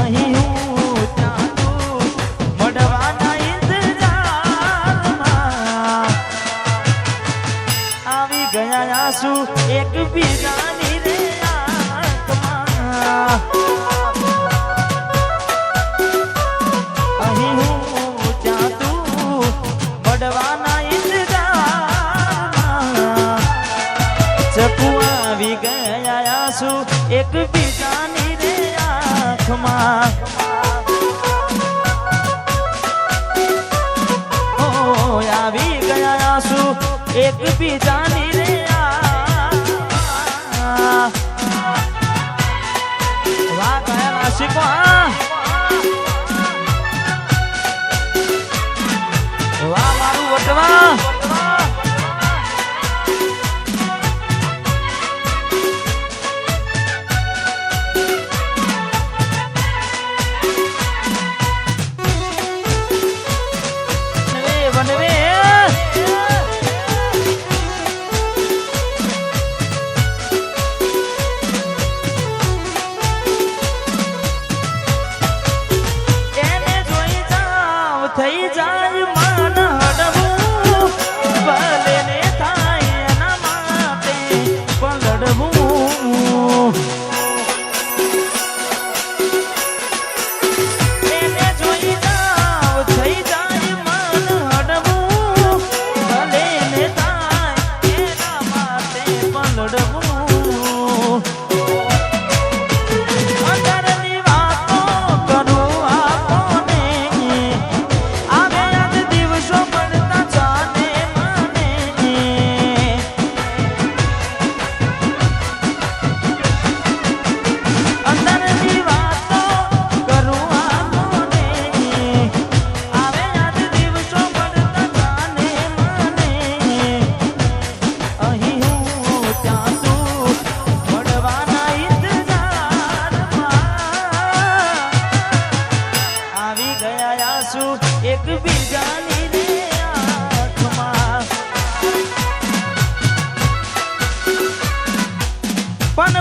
અહીં હું ત્યાં તું મળવાના ઇંતજારમાં આવી ગયા આંસુ એકબીજાની રે આંખમાં અહીં હું ત્યાં તું મળવાના ઇંતજારમાં ચકુ આવી ગયા આંસુ એકબીજાની રે આંખમાં આવી ગયા આંસુ એકબીજાની રે વાહ કયા નાસિકો વાહ મારું વટવા થઈ જાય મન હડવું ભલે ને થાય એના માટે પલડવું એને જોઈ જાવ થઈ જાય મન હડવું ભલે ને થાય એના માટે પલડવું એકબીજાની રે આંખમાં પન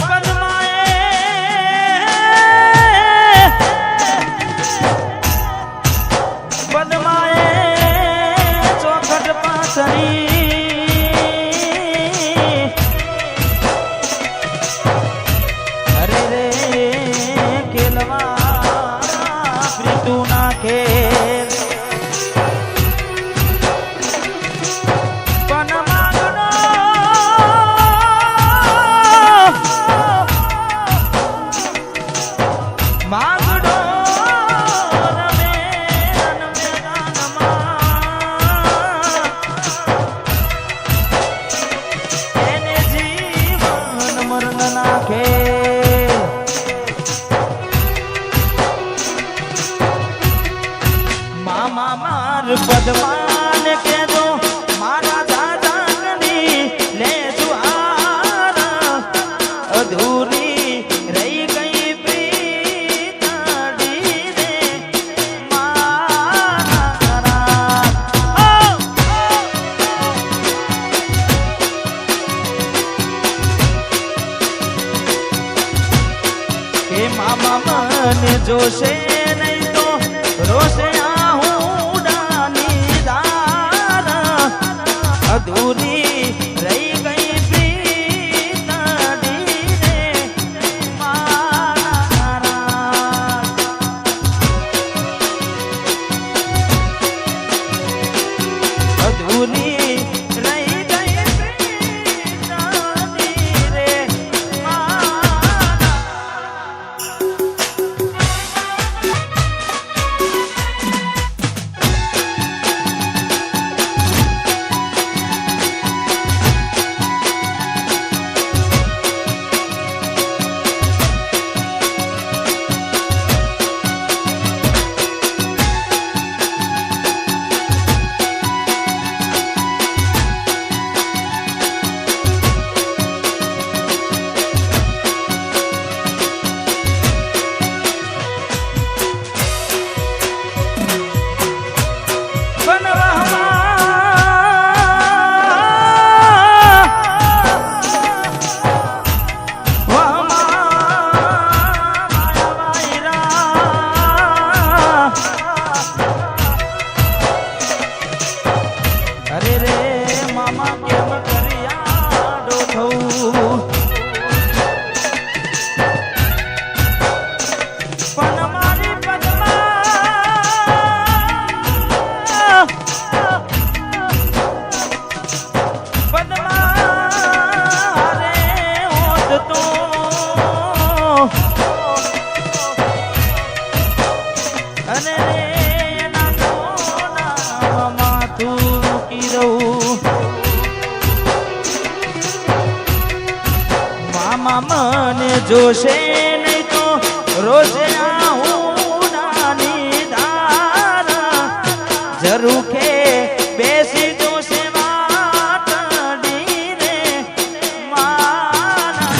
પદમાએ ચોખટ પાથરી અરે રે કેલવા પ્રીતુ નાખે પદમાન કેજો મારા દાદાની લે જુહાર અધૂરી રહી ગઈ પ્રીતડી રે મારા એ મામા મને જોશે નહીં તો રોશે અધૂરી રહી ગઈ પ્રીતડી રે મારા અધૂરી રહી ગઈ પ્રીતડી રે મારા જોશે નહીં તો રોજે આવું નાની ધાર જરૂર કે બેસી જોશે વાટડી રે મારા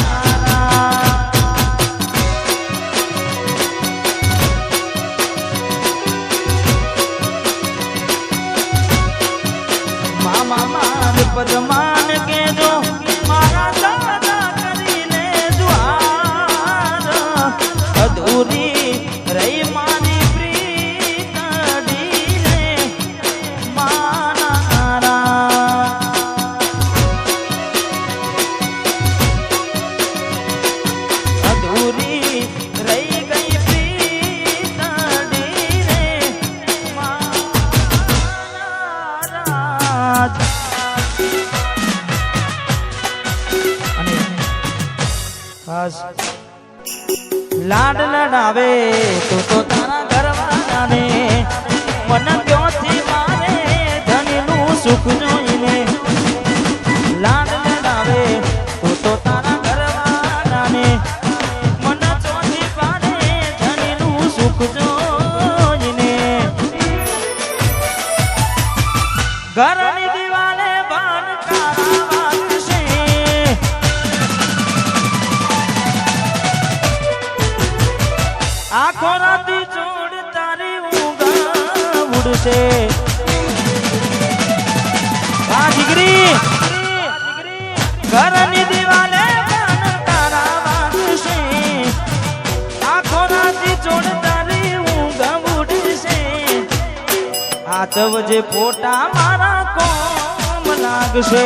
મામા માન પદમાન કેજો મારા દાદા કરીને દ્વાર અધૂરી રહી મારી પ્રીતડી રે મારા અધૂરી રહી ગઈ પ્રીતડી રે મારા ખાસ લાડ લડાવે તું તો તારા ઘરવાળાને મન ક્યોથી મારે ધનનું સુખ જોઈને લાડ લડાવે તું તો તારા ઘરવાળાને મન ચોથી પાડે ધનનું સુખ જોઈને ઘરની દિવાલે બાણ તારા વાગશે આખો રાતી જોડ તારી ઊંઘ ઉડશે આ જીગરી ઘરની દિવાલે બાણ તારા વાગશે આખો રાતી જોડ તારી ઊંઘ ઉડશે હાથ વજે ફોટા મારા કોમ લાગશે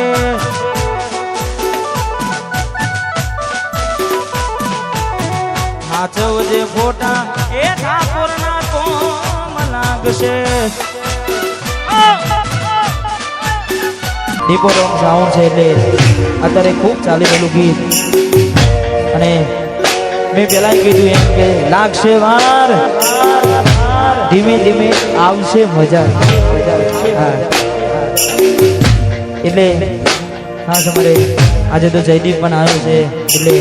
હાચવજે ફોટા એ ઠાકોરના કોમ લાગશે દીપો રોંગ સાઉન્ડ છે એટલે અત્યારે ખૂબ ચાલી રહેલું ગીત અને મેં પહેલા કીધું એમ કે લાગશે વાર ધીમે ધીમે આવશે મજા હા એટલે ખાસ અમારે આજે તો જયદીપ પણ આવ્યો છે એટલે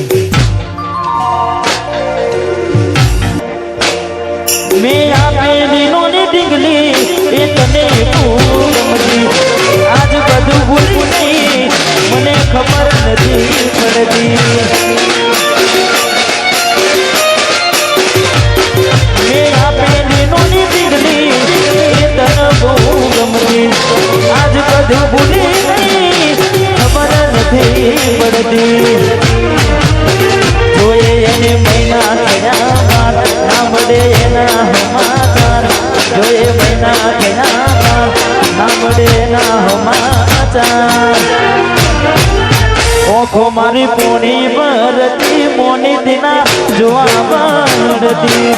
મેં આપેલી નોની ડીંગલી એ તને ગમતી આજ બધું ભૂલી ગઈ મને ખબર નથી પડતી મેં આપેલી નોની ડીંગલી એ તને બહુ ગમતી આજ બધું ભૂલી ગઈ ખબર નથી પડતી જોયે એને મહિના થયા બાદ ના મળે એના સમાચાર જોયે મહિના થયા બાદ ના મળે એના સમાચાર ઓખો મારી પોણી ભરતી મોની દિના જોવા મળતી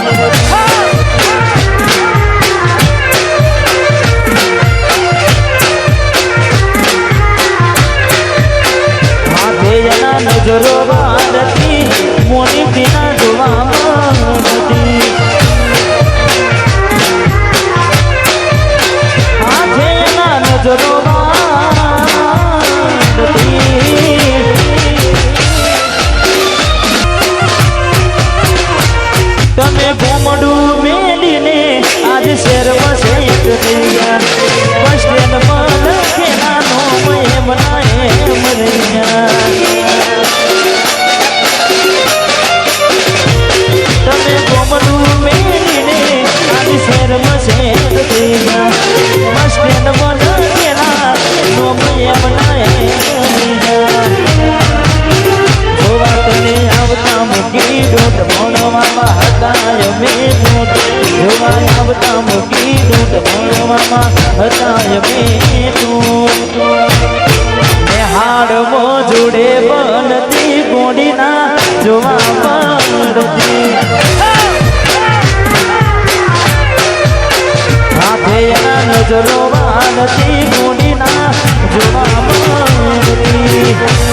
એના નજરો વારતી મોની દિના જોવા મળતી આજે એના નજરો વારતી તમે ઘોમડું મેલીને આજ શહેરમાં શેક થઈ ગયા બસ સ્ટેન્ડમાં લખેલા નો એમ ના એમ રહ્યા તમે ઘોમડું મેલીને આજ શહેરમાં શેક થઈ ગયા બસ સ્ટેન્ડમાં લખેલા નો એમ ના એમ રહ્યા જોવા તને આવતા મૂકી દૂધ ભણવામાં હતા અમે દૂધ જોવા આવતા મૂકી દૂધ ભણવામાં હતા અમે દૂધ હાડમો જોડે બનતી ગોડીના જોવા મળતી હાથે એના નજરો વાળતી ગોડીના જોવા મળતી